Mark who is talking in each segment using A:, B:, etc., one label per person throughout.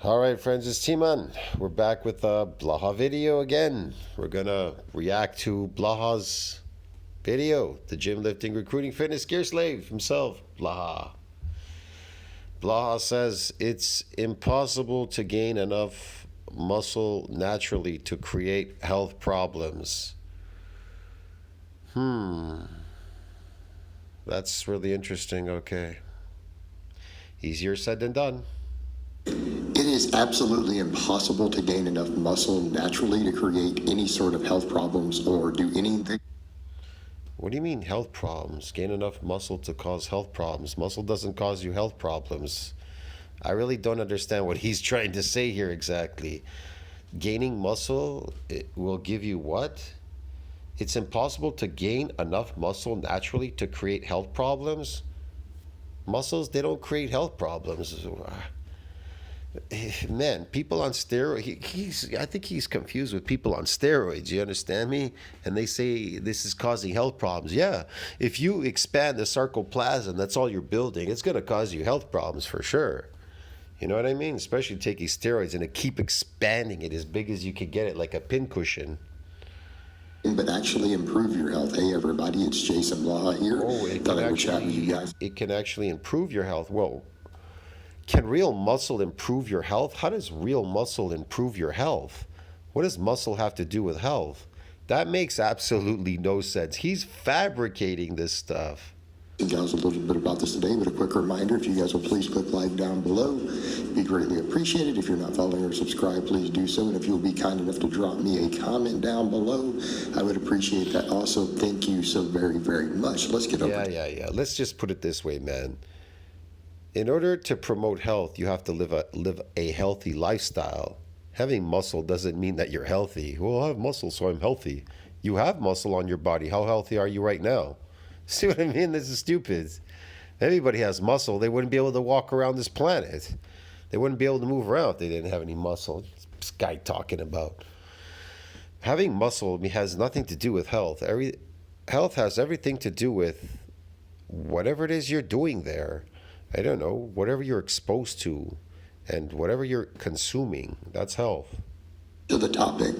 A: All right, friends, it's T-Man. We're back with a Blaha video again. We're gonna react to Blaha's video, the gym lifting recruiting fitness gear slave himself, Blaha. Blaha says it's impossible to gain enough muscle naturally to create health problems. That's really interesting. Okay. Easier said than done.
B: It is absolutely impossible to gain enough muscle naturally to create any sort of health problems or do anything.
A: What do you mean health problems? Gain enough muscle to cause health problems. Muscle doesn't cause you health problems. I really don't understand what he's trying to say here exactly. Gaining muscle, it will give you what? It's impossible to gain enough muscle naturally to create health problems? Muscles, they don't create health problems. Man, people on steroids, I think he's confused with people on steroids, you understand me? And they say this is causing health problems. Yeah, if you expand the sarcoplasm, that's all you're building, it's going to cause you health problems for sure. You know what I mean? Especially taking steroids and to keep expanding it as big as you can get it, like a pincushion.
B: But actually improve your health. Hey everybody, it's Jason Blaha here.
A: Oh, it can actually improve your health. Whoa. Can real muscle improve your health? How does real muscle improve your health? What does muscle have to do with health? That makes absolutely no sense. He's fabricating this stuff.
B: You guys a little bit about this today, but a quick reminder, if you guys will please click like down below, it'd be greatly appreciated. If you're not following or subscribed, please do so. And if you'll be kind enough to drop me a comment down below, I would appreciate that also. Thank you so very, very much. Let's get over
A: it. Yeah. Let's just put it this way, man. In order to promote health, you have to live a healthy lifestyle. Having muscle doesn't mean that you're healthy. Well, I have muscle, so I'm healthy. You have muscle on your body. How healthy are you right now? See what I mean? This is stupid. Everybody has muscle. They wouldn't be able to walk around this planet. They wouldn't be able to move around if they didn't have any muscle. This guy talking about. Having muscle has nothing to do with health. Health has everything to do with whatever it is you're doing there. I don't know, whatever you're exposed to and whatever you're consuming, that's health.
B: To the topic.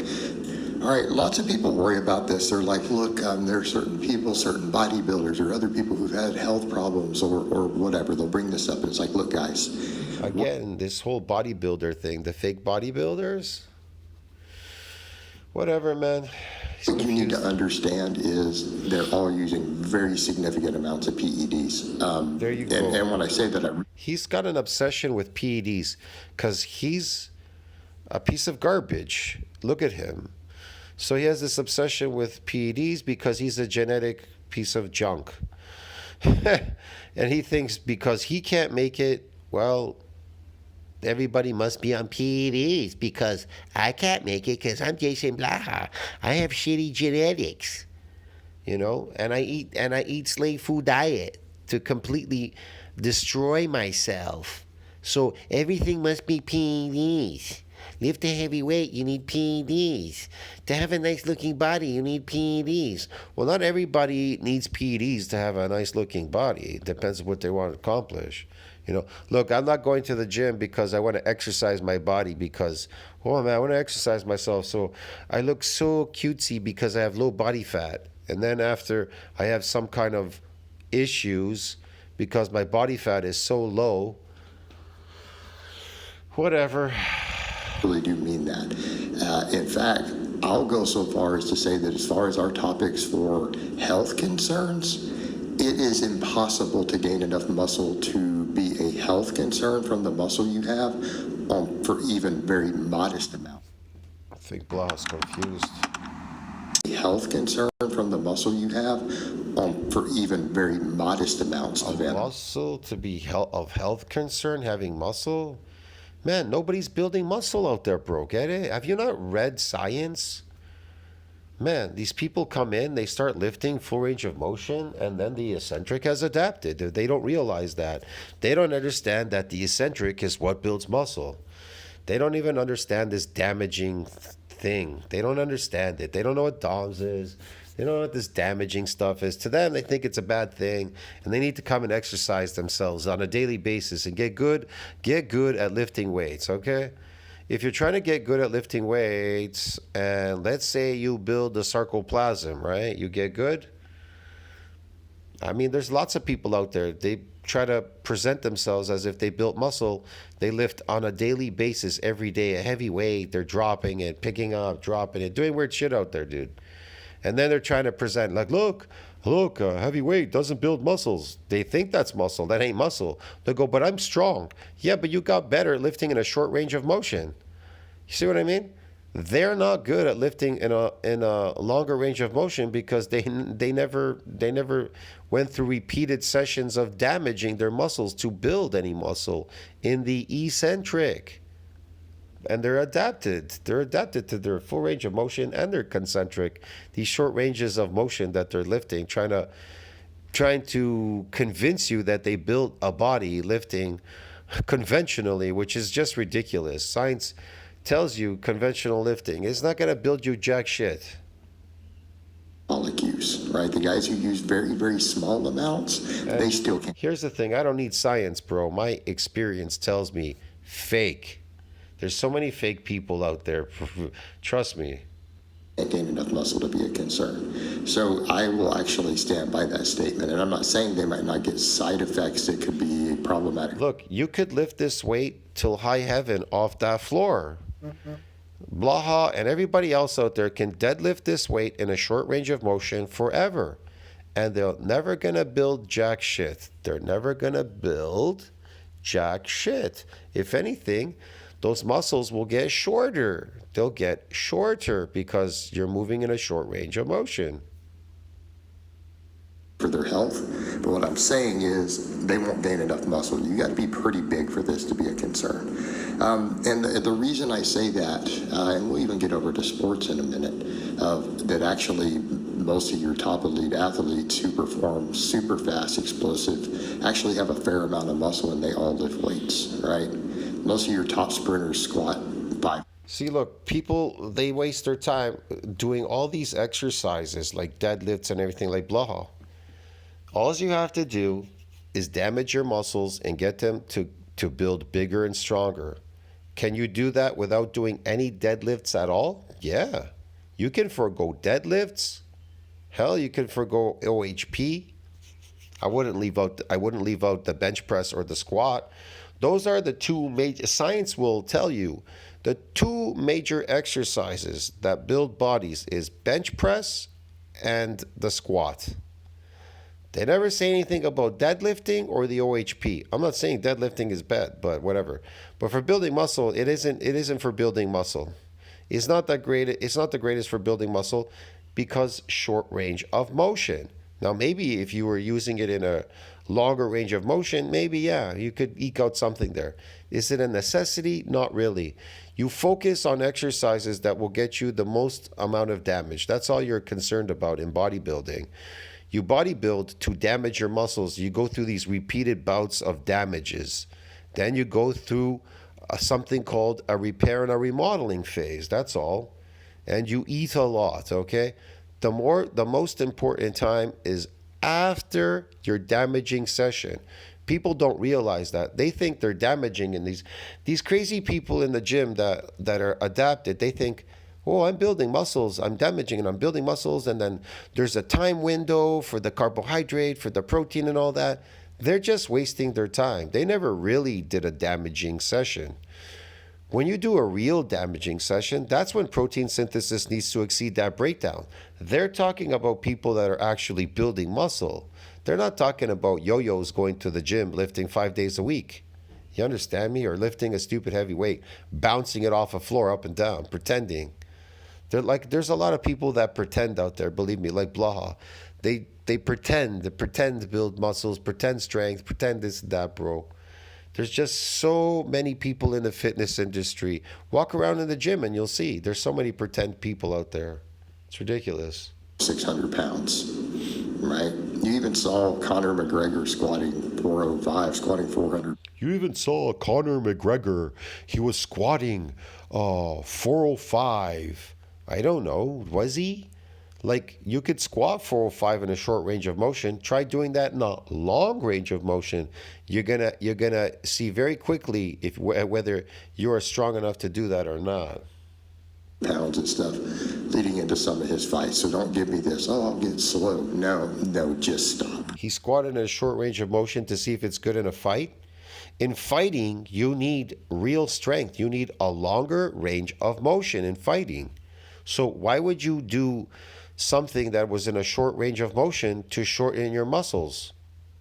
B: All right, lots of people worry about this. They're like, look, there are certain people, certain bodybuilders or other people who've had health problems or whatever. They'll bring this up and it's like, look, guys.
A: Again, this whole bodybuilder thing, the fake bodybuilders, whatever, man.
B: What you need to understand is they're all using very significant amounts of PEDs.
A: There you go.
B: And when I say that,
A: he's got an obsession with PEDs because he's a piece of garbage. Look at him. So he has this obsession with PEDs because he's a genetic piece of junk. And he thinks because he can't make it, well, everybody must be on PEDs because I can't make it because I'm Jason Blaha. I have shitty genetics, you know, and I eat slave food diet to completely destroy myself. So everything must be PEDs. Lift a heavy weight, you need PEDs. To have a nice looking body, you need PEDs. Well, not everybody needs PEDs to have a nice looking body. It depends on what they want to accomplish. You know, look, I'm not going to the gym because I want to exercise my body because, oh man, I want to exercise myself so I look so cutesy because I have low body fat. And then after I have some kind of issues because my body fat is so low, whatever.
B: I really do mean that. In fact, I'll go so far as to say that as far as our topics for health concerns, it is impossible to gain enough muscle to be a health concern from the muscle you have for even very modest amount.
A: I think Blaha's confused.
B: A health concern from the muscle you have for even very modest amounts of energy.
A: Muscle to be of health concern, having muscle? Man, nobody's building muscle out there, bro. Get it? Have you not read science? Man, these people come in, they start lifting full range of motion, and then the eccentric has adapted. They don't realize that. They don't understand that the eccentric is what builds muscle. They don't even understand this damaging thing. They don't understand it. They don't know what DOMS is. They don't know what this damaging stuff is. To them, they think it's a bad thing, and they need to come and exercise themselves on a daily basis and get good at lifting weights, okay? If you're trying to get good at lifting weights, and let's say you build the sarcoplasm, right? You get good. I mean, there's lots of people out there. They try to present themselves as if they built muscle. They lift on a daily basis every day a heavy weight. They're dropping it, picking up, dropping it, doing weird shit out there, dude. And then they're trying to present like, look, heavy weight doesn't build muscles. They think that's muscle. That ain't muscle. They go, but I'm strong. Yeah, but you got better at lifting in a short range of motion. You see what I mean? They're not good at lifting in a longer range of motion because they never went through repeated sessions of damaging their muscles to build any muscle in the eccentric. And they're adapted. They're adapted to their full range of motion and their concentric. These short ranges of motion that they're lifting, trying to convince you that they built a body lifting conventionally, which is just ridiculous. Science tells you conventional lifting is not going to build you jack shit.
B: Use, right? The guys who use very, very small amounts, they still can
A: Here's the thing, I don't need science, bro. My experience tells me fake. There's so many fake people out there. Trust me.
B: gain enough muscle to be a concern. So I will actually stand by that statement. And I'm not saying they might not get side effects that could be problematic.
A: Look, you could lift this weight till high heaven off that floor. Blaha and everybody else out there can deadlift this weight in a short range of motion forever. And they're never going to build jack shit. They're never going to build jack shit. If anything, those muscles will get shorter. They'll get shorter because you're moving in a short range of motion.
B: For their health. But what I'm saying is they won't gain enough muscle. You got to be pretty big for this to be a concern. And the reason I say that, and we'll even get over to sports in a minute, that actually most of your top elite athletes who perform super fast, explosive, actually have a fair amount of muscle and they all lift weights, right? Most of your top sprinters squat 5.
A: See, look, people, they waste their time doing all these exercises like deadlifts and everything like blah. All you have to do is damage your muscles and get them to build bigger and stronger. Can you do that without doing any deadlifts at all? Yeah. You can forego deadlifts. Hell, you can forego OHP. I wouldn't leave out the bench press or the squat. Those are the two major, science will tell you, the two major exercises that build bodies is bench press and the squat. They never say anything about deadlifting or the OHP. I'm not saying deadlifting is bad, but whatever. But for building muscle, it isn't for building muscle. It's not that great. It's not the greatest for building muscle because short range of motion. Now, maybe if you were using it in a longer range of motion, maybe, yeah, you could eke out something there. Is it a necessity? Not really. You focus on exercises that will get you the most amount of damage. That's all you're concerned about in bodybuilding. You bodybuild to damage your muscles. You go through these repeated bouts of damages. Then you go through something called a repair and a remodeling phase. That's all. And you eat a lot, okay? The most important time is after your damaging session. People don't realize that. They think they're damaging, and these crazy people in the gym that are adapted, they think, oh, I'm building muscles, I'm damaging and I'm building muscles, and then there's a time window for the carbohydrate, for the protein and all that. They're just wasting their time. They never really did a damaging session. When you do a real damaging session, that's when protein synthesis needs to exceed that breakdown. They're talking about people that are actually building muscle. They're not talking about yo-yos going to the gym, lifting 5 days a week. You understand me? Or lifting a stupid heavy weight, bouncing it off a floor up and down, pretending. There's a lot of people that pretend out there, believe me, like Blaha. They pretend to build muscles, pretend strength, pretend this and that, bro. There's just so many people in the fitness industry. Walk around in the gym and you'll see. There's so many pretend people out there. It's ridiculous.
B: 600 pounds, right? You even saw Conor McGregor squatting 405, squatting 400.
A: You even saw Conor McGregor. He was squatting 405. I don't know. Was he? Like you could squat 405 in a short range of motion. Try doing that in a long range of motion. You're gonna see very quickly if whether you are strong enough to do that or not.
B: Pounds and stuff leading into some of his fights. So don't give me this, oh, I'll get slow. No, no, just stop.
A: He squatted in a short range of motion to see if it's good in a fight. In fighting, you need real strength. You need a longer range of motion in fighting. So why would you do something that was in a short range of motion to shorten your muscles?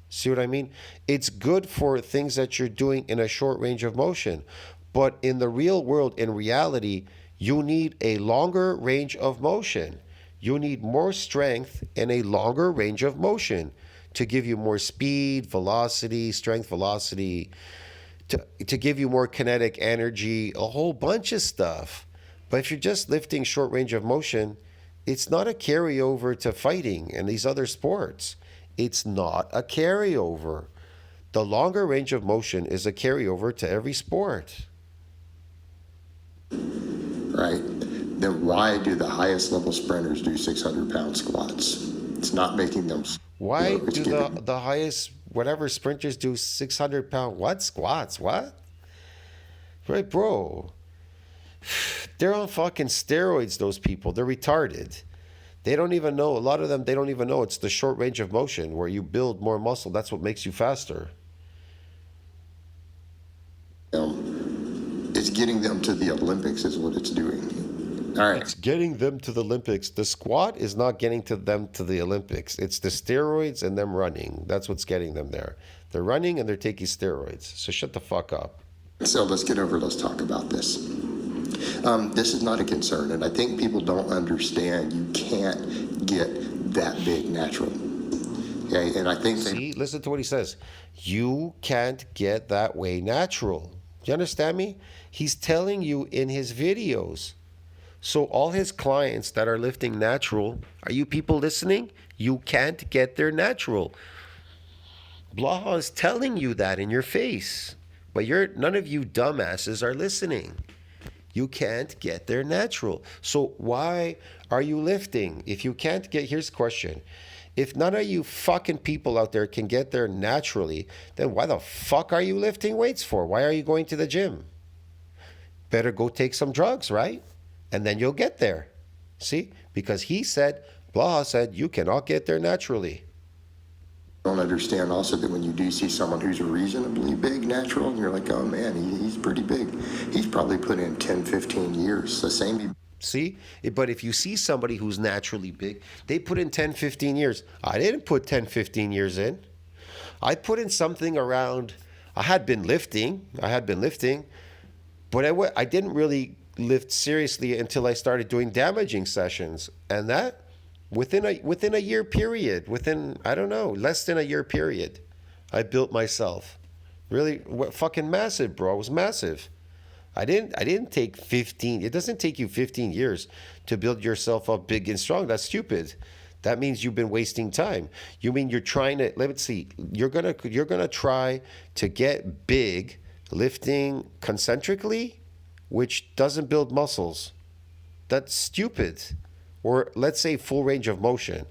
A: See what I mean? It's good for things that you're doing in a short range of motion. But in the real world, in reality, you need a longer range of motion. You need more strength and a longer range of motion to give you more speed, velocity, strength, velocity, to give you more kinetic energy, a whole bunch of stuff. But if you're just lifting short range of motion, it's not a carryover to fighting and these other sports. It's not a carryover. The longer range of motion is a carryover to every sport.
B: Right? Then why do the highest level sprinters do 600-pound squats? It's not making them.
A: Why
B: It's
A: do
B: giving.
A: the highest whatever sprinters do 600-pound what squats? What? Right, bro. They're on fucking steroids, those people. They're retarded. They don't even know, a lot of them, they don't even know it's the short range of motion where you build more muscle. That's what makes you faster.
B: It's getting them to the Olympics is what it's doing. All right.
A: It's getting them to the Olympics. The squat is not getting to them to the Olympics. It's the steroids and them running. That's what's getting them there. They're running and they're taking steroids. So shut the fuck up.
B: So let's talk about this. This is not a concern, and I think people don't understand you can't get that big natural. Okay, and I think
A: See, listen to what he says. You can't get that way natural. Do you understand me? He's telling you in his videos. So all his clients that are lifting natural, are you people listening? You can't get their natural. Blaha is telling you that in your face. But none of you dumbasses are listening. You can't get their natural. So why are you lifting? If you can't get, here's the question. If none of you fucking people out there can get there naturally, then why the fuck are you lifting weights for? Why are you going to the gym? Better go take some drugs, right? And then you'll get there. See? Because Blaha said, you cannot get there naturally.
B: don't understand also that when you do see someone who's reasonably big natural, and you're like, oh man, he's pretty big. He's probably put in 10, 15 years. The same.
A: See? But if you see somebody who's naturally big, they put in 10, 15 years. I didn't put 10, 15 years in. I put in something around, I had been lifting, but I didn't really lift seriously until I started doing damaging sessions. And that, within a year period, I don't know, less than a year period, I built myself. Really, fucking massive, bro. It was massive. I didn't take 15. It doesn't take you 15 years to build yourself up big and strong. That's stupid. That means you've been wasting time. You mean you're trying to, let's see, you're gonna try to get big lifting concentrically, which doesn't build muscles. That's stupid. Or let's say full range of motion.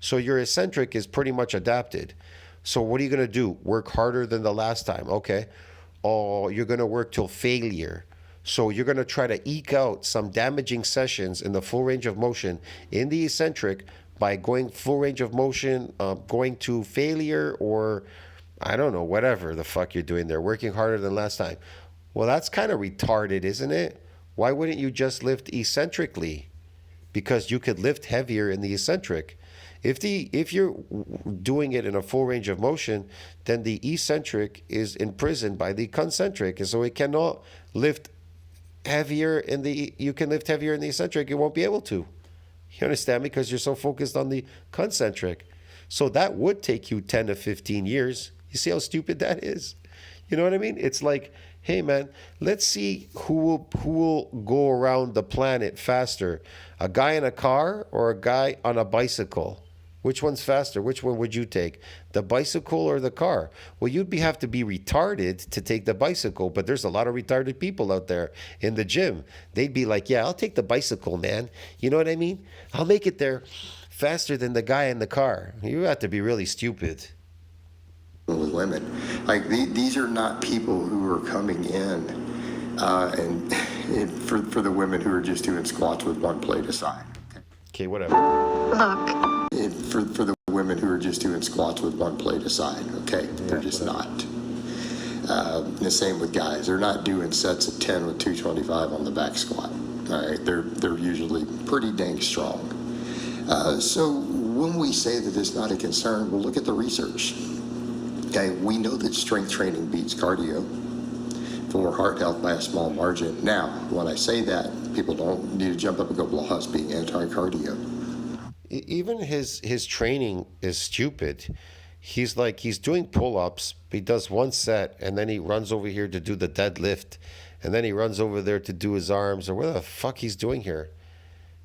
A: So your eccentric is pretty much adapted. So what are you gonna do? Work harder than the last time, okay? Oh, you're gonna work till failure. So you're gonna try to eke out some damaging sessions in the full range of motion in the eccentric by going full range of motion, going to failure, or I don't know, whatever the fuck you're doing there, working harder than last time. Well, that's kind of retarded, isn't it? Why wouldn't you just lift eccentrically? Because you could lift heavier in the eccentric. If you're doing it in a full range of motion, then the eccentric is imprisoned by the concentric, and so it cannot lift heavier you can lift heavier in the eccentric, it won't be able to. You understand me? Because you're so focused on the concentric. So that would take you 10 to 15 years. You see how stupid that is? You know what I mean? It's like, hey man, let's see who will go around the planet faster. A guy in a car or a guy on a bicycle? Which one's faster? Which one would you take? The bicycle or the car? Well, have to be retarded to take the bicycle, but there's a lot of retarded people out there in the gym. They'd be like, yeah, I'll take the bicycle, man. You know what I mean? I'll make it there. faster than the guy in the car. You have to be really stupid.
B: with women. Like these are not people who are coming in and for the women who are just doing squats with one plate aside.
A: Okay, whatever.
C: Look,
B: And for the women who are just doing squats with one plate aside, okay? They're just
A: whatever.
B: not. The same with guys. They're not doing sets of 10 with 225 on the back squat. All right, they're usually pretty dang strong. So when we say that it's not a concern, well, look at the research. Okay, we know that strength training beats cardio for heart health by a small margin. Now, when I say that, people don't need to jump up and go, well, us being anti-cardio.
A: Even his training is stupid. He's doing pull-ups. He does one set, and then he runs over here to do the deadlift, and then he runs over there to do his arms, or what the fuck he's doing here.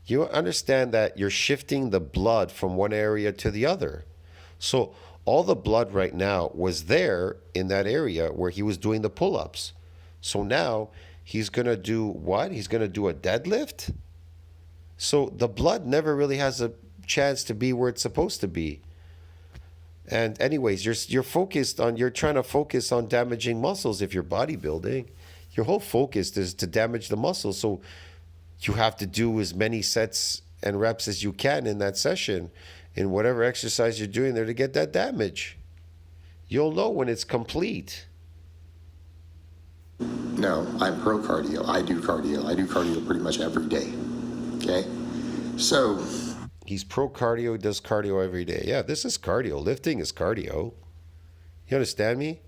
A: You understand that you're shifting the blood from one area to the other. So all the blood right now was there in that area where he was doing the pull-ups. So now he's going to do what? He's going to do a deadlift? So the blood never really has a chance to be where it's supposed to be. And anyways, you're trying to focus on damaging muscles if you're bodybuilding. Your whole focus is to damage the muscles. So you have to do as many sets and reps as you can in that session in whatever exercise you're doing there to get that damage. You'll know when it's complete.
B: No, I'm pro cardio. I do cardio. I do cardio pretty much every day. Okay? So,
A: He's pro cardio, he does cardio every day. Yeah, this is cardio. Lifting is cardio. You understand me?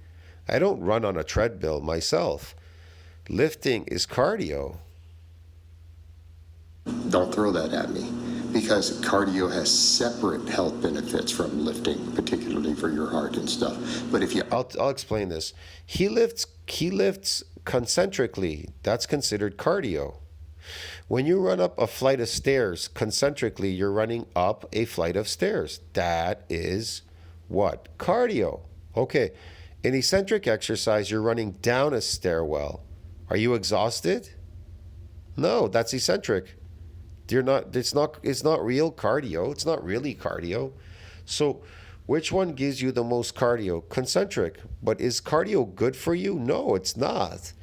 A: I don't run on a treadmill myself. Lifting is cardio.
B: don't throw that at me because cardio has separate health benefits from lifting, particularly for your heart and stuff. But if you
A: I'll explain this. He lifts concentrically. That's considered cardio. When you run up a flight of stairs concentrically, you're running up a flight of stairs. That is what? Cardio. Okay. In eccentric exercise, you're running down a stairwell. Are you exhausted? No, that's eccentric. You're not. It's not real cardio. It's not really cardio. So, which one gives you the most cardio? Concentric. But is cardio good for you? No, it's not.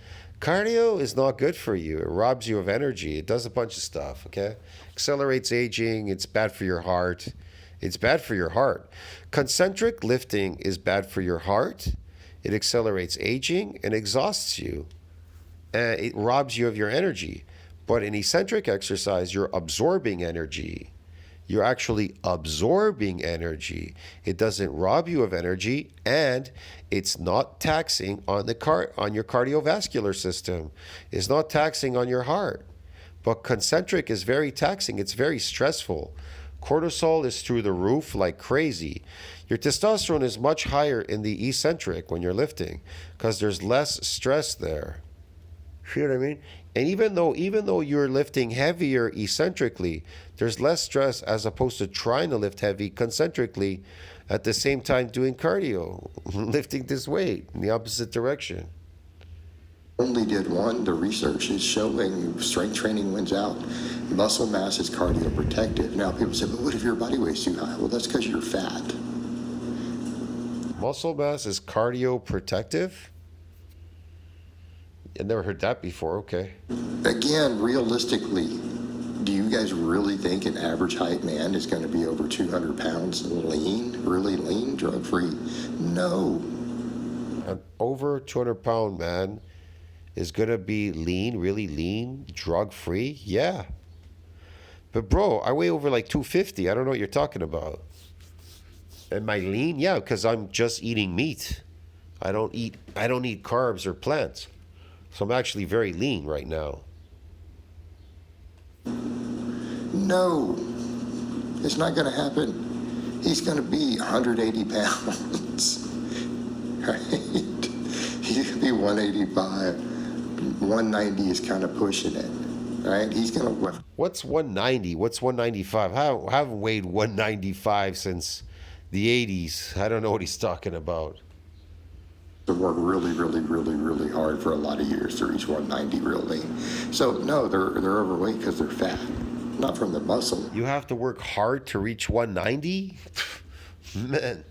A: Cardio is not good for you. It robs you of energy. It does a bunch of stuff, okay? Accelerates aging. It's bad for your heart. It's bad for your heart. Concentric lifting is bad for your heart. It accelerates aging and exhausts you. And it robs you of your energy. But in eccentric exercise, you're absorbing energy. You're actually absorbing energy. It doesn't rob you of energy, and it's not taxing on on your cardiovascular system. It's not taxing on your heart. But concentric is very taxing. It's very stressful. Cortisol is through the roof like crazy. Your testosterone is much higher in the eccentric when you're lifting because there's less stress there. See what I mean? And even though you're lifting heavier eccentrically, there's less stress as opposed to trying to lift heavy concentrically at the same time doing cardio, lifting this weight in the opposite direction.
B: only did one, the research is showing strength training wins out. Muscle mass is cardio protective. Now people say, but what if your body weight's too high? Well, that's because you're fat.
A: Muscle mass is cardio protective? I never heard that before. Okay.
B: Again, realistically, do you guys really think an average height man is going to be over 200 pounds lean, really lean, drug-free? No.
A: An over 200-pound man is going to be lean, really lean, drug-free? Yeah. But bro, I weigh over like 250. I don't know what you're talking about. Am I lean? Yeah, because I'm just eating meat. I don't eat carbs or plants. So I'm actually very lean right now.
B: No. It's not going to happen. He's going to be 180 pounds. Right? He's going to be 185. 190 is kind of pushing it. Right? He's going to...
A: What's 190? What's 195? I haven't weighed 195 since the 80s. I don't know what he's talking about.
B: To work really, really, really, really hard for a lot of years to reach 190 real lean. So no, they're overweight because they're fat. not from the muscle.
A: You have to work hard to reach 190? Man,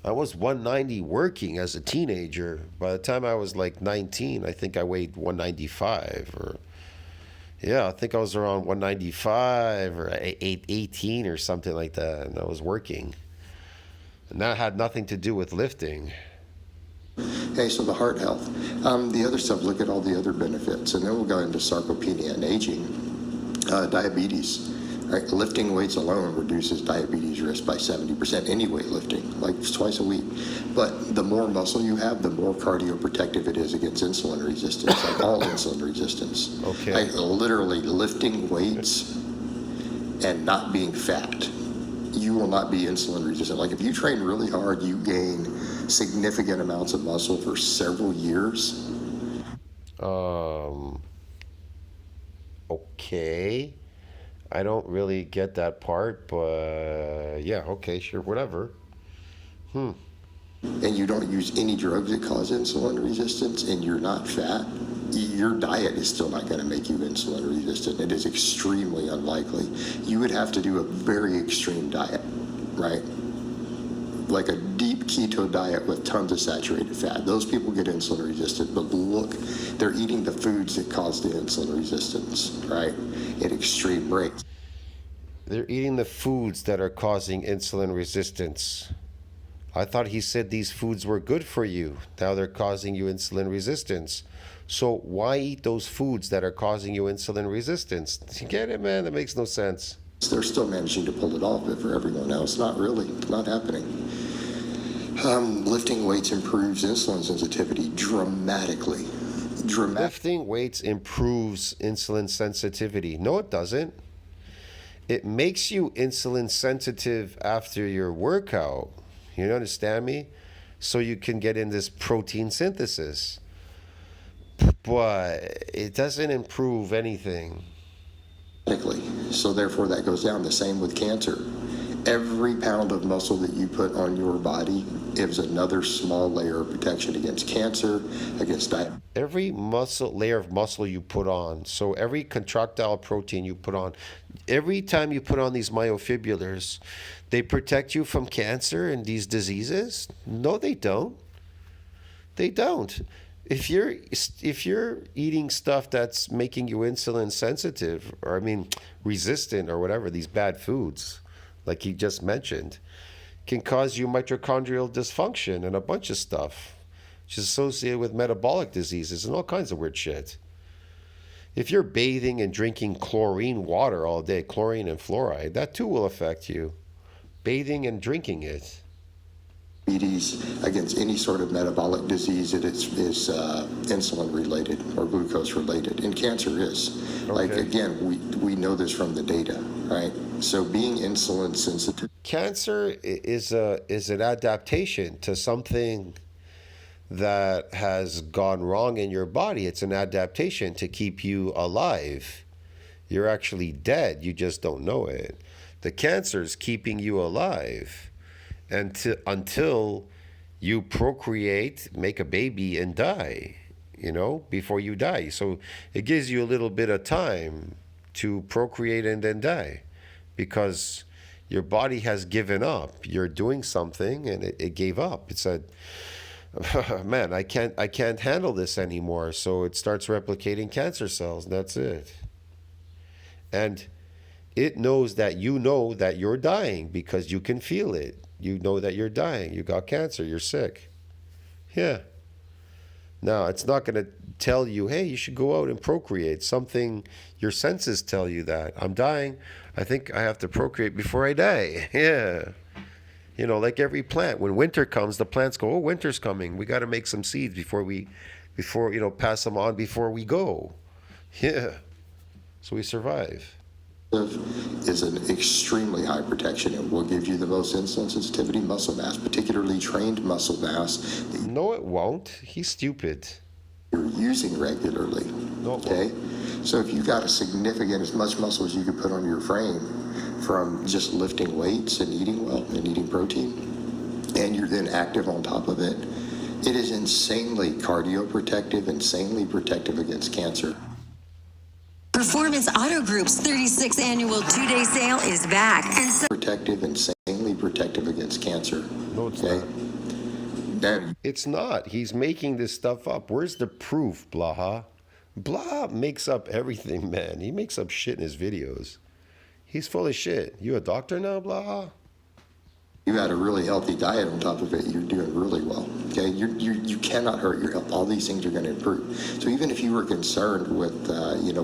A: I was 190 working as a teenager. By the time I was like 19, I think I weighed 195 or yeah, I think I was around 195 or 18 or something like that, and I was working. And that had nothing to do with lifting.
B: Okay, so the heart health. The other stuff, look at all the other benefits. And then we'll go into sarcopenia and aging. Diabetes. Right? Lifting weights alone reduces diabetes risk by 70%. Any weightlifting, like twice a week. But the more muscle you have, the more cardioprotective it is against insulin resistance, like all insulin resistance.
A: Okay.
B: Like literally lifting weights and not being fat, you will not be insulin resistant. Like if you train really hard, you gain significant amounts of muscle for several years.
A: Okay. I don't really get that part, but yeah, okay, sure, whatever.
B: And you don't use any drugs that cause insulin resistance, and you're not fat, your diet is still not going to make you insulin resistant. It is extremely unlikely. You would have to do a very extreme diet, right? Like a deep keto diet with tons of saturated fat. Those people get insulin resistant, but look, they're eating the foods that cause the insulin resistance, right? At extreme rates.
A: They're eating the foods that are causing insulin resistance. I thought he said these foods were good for you. Now they're causing you insulin resistance. So why eat those foods that are causing you insulin resistance? You get it, man? That makes no sense.
B: They're still managing to pull it off, but for everyone else, not really. Not happening. Lifting weights improves insulin sensitivity dramatically.
A: Lifting weights improves insulin sensitivity. No, it doesn't. It makes you insulin sensitive after your workout. You understand me? So you can get in this protein synthesis. But it doesn't improve anything.
B: So therefore that goes down. The same with cancer. Every pound of muscle that you put on your body gives another small layer of protection against cancer, against diabetes.
A: Every layer of muscle you put on, so every contractile protein you put on, every time you put on these myofibrillars, they protect you from cancer and these diseases? No, they don't. They don't. If you're eating stuff that's making you insulin sensitive, or resistant or whatever, these bad foods, like he just mentioned, can cause you mitochondrial dysfunction and a bunch of stuff, which is associated with metabolic diseases and all kinds of weird shit. If you're bathing and drinking chlorine water all day, chlorine and fluoride, that too will affect you. Bathing and drinking it.
B: Diabetes against any sort of metabolic disease that is insulin related or glucose related, and cancer is. Okay. Like again, we know this from the data, right? So being insulin sensitive.
A: Cancer is an adaptation to something that has gone wrong in your body. It's an adaptation to keep you alive. You're actually dead. You just don't know it. The cancer's keeping you alive. Until you procreate, make a baby, and die, before you die. So it gives you a little bit of time to procreate and then die, because your body has given up. You're doing something and it gave up. It said, man, I can't handle this anymore. So it starts replicating cancer cells, and that's it. And it knows that you know that you're dying because you can feel it. You know that you're dying. You got cancer. You're sick. Yeah. Now, it's not going to tell you, hey, you should go out and procreate. Something, your senses tell you that. I'm dying. I think I have to procreate before I die. Yeah. Like every plant. When winter comes, the plants go, oh, winter's coming. We got to make some seeds before pass them on before we go. Yeah. So we survive.
B: Is an extremely high protection. It will give you the most insulin sensitivity muscle mass, particularly trained muscle mass.
A: No, it won't. He's stupid.
B: You're using regularly.
A: No, it
B: okay?
A: won't.
B: So if you got as much muscle as you could put on your frame from just lifting weights and eating well and eating protein, and you're then active on top of it, it is insanely cardioprotective, insanely protective against cancer.
C: Performance Auto Group's 36th annual two-day sale is back. And so
B: Protective, insanely protective against cancer.
A: No, it's
B: Okay?
A: not.
B: That
A: It's not. He's making this stuff up. Where's the proof, Blaha? Blaha makes up everything, man. He makes up shit in his videos. He's full of shit. You a doctor now, Blaha?
B: you had a really healthy diet on top of it, you're doing really well. Okay, you cannot hurt your health. All these things are going to improve. So even if you were concerned with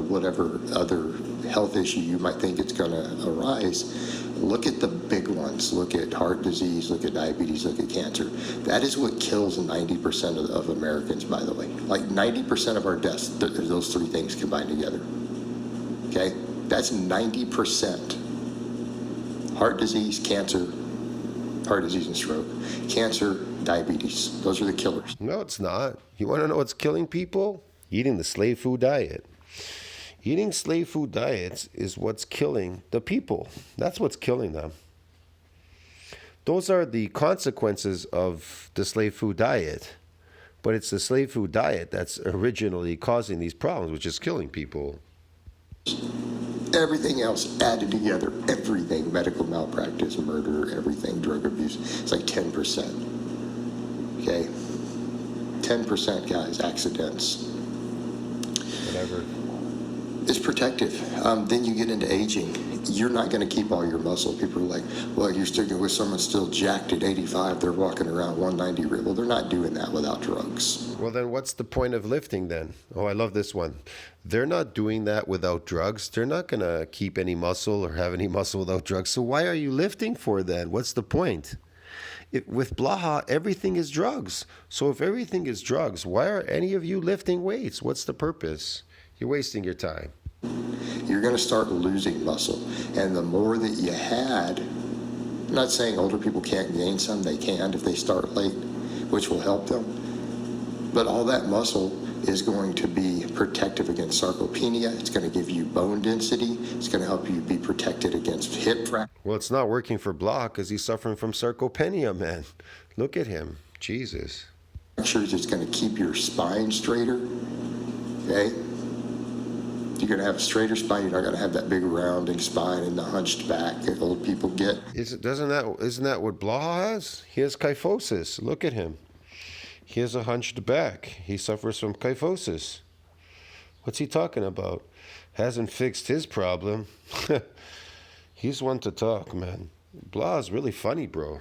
B: whatever other health issue you might think it's going to arise, look at the big ones. Look at heart disease. Look at diabetes. Look at cancer. That is what kills 90% of Americans. By the way, like 90% of our deaths, those three things combined together. Okay, that's 90%. Heart disease, cancer. Heart disease and stroke, cancer, diabetes. Those are the killers.
A: No, it's not. You want to know what's killing people? Eating the slave food diet. Eating slave food diets is what's killing the people. That's what's killing them. Those are the consequences of the slave food diet. But it's the slave food diet that's originally causing these problems, which is killing people.
B: Everything else added together, everything, medical malpractice, murder, everything, drug abuse, it's like 10%. Okay? 10%, guys, accidents.
A: Whatever.
B: It's protective. Then you get into aging. You're not going to keep all your muscle. People are like, well, you're sticking with someone still jacked at 85. They're walking around 190. Well, they're not doing that without drugs.
A: Well, then what's the point of lifting then? Oh, I love this one. They're not doing that without drugs. They're not going to keep any muscle or have any muscle without drugs. So why are you lifting for then? What's the point? With Blaha, everything is drugs. So if everything is drugs, why are any of you lifting weights? What's the purpose? You're wasting your time.
B: You're going to start losing muscle. And the more that you had, I'm not saying older people can't gain some, they can if they start late, which will help them. But all that muscle is going to be protective against sarcopenia. It's going to give you bone density. It's going to help you be protected against hip fracture.
A: Well, it's not working for Block because he's suffering from sarcopenia, man. Look at him. Jesus.
B: It's going to keep your spine straighter. Okay? You're going to have a straighter spine. You're not going to have that big rounding spine and the hunched back that old people get.
A: Isn't that what Blaha has? He has kyphosis. Look at him. He has a hunched back. He suffers from kyphosis. What's he talking about? Hasn't fixed his problem. He's one to talk, man. Blaha's really funny, bro.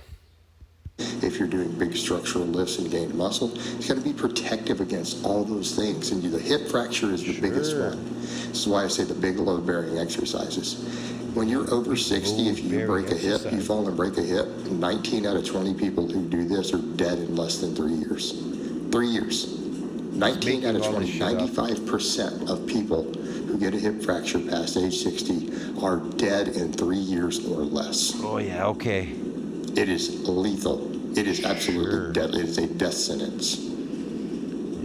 B: If you're doing big structural lifts and gain muscle, it's going to be protective against all those things. And the hip fracture is the biggest one. This is why I say the big load-bearing exercises. When you're over 60, if you break a hip, you fall and break a hip, 19 out of 20 people who do this are dead in less than 3 years. 3 years. 19 out of 20, 95% of people who get a hip fracture past age 60 are dead in 3 years or less.
A: Oh, yeah, okay.
B: It is lethal. It is absolutely deadly. It is a death sentence.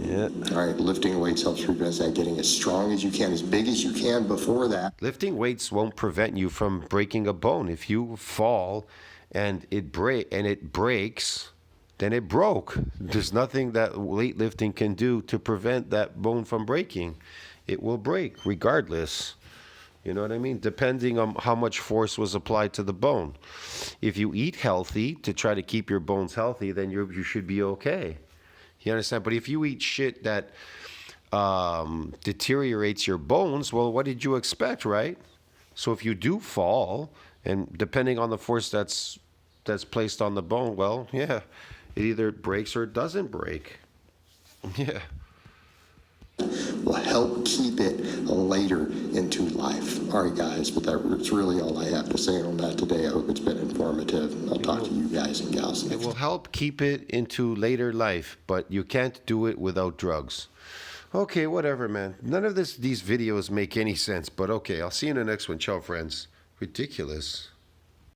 A: Yeah.
B: All right, lifting weights helps prevent that. Getting as strong as you can, as big as you can before that.
A: Lifting weights won't prevent you from breaking a bone. If you fall and it breaks, then it broke. There's nothing that weightlifting can do to prevent that bone from breaking. It will break regardless. You know what I mean? Depending on how much force was applied to the bone. If you eat healthy to try to keep your bones healthy, then you should be okay. You understand? But if you eat shit that deteriorates your bones, well, what did you expect, right? So if you do fall, and depending on the force that's placed on the bone, well, yeah, it either breaks or it doesn't break. Yeah.
B: Will help keep it later into life. All right, guys, but that's really all I have to say on that today. I hope it's been informative. I'll talk to you guys and gals next.
A: It will help keep it into later life, but you can't do it without drugs. Okay, whatever, man. None of these videos make any sense, but okay, I'll see you in the next one. Ciao, friends. Ridiculous.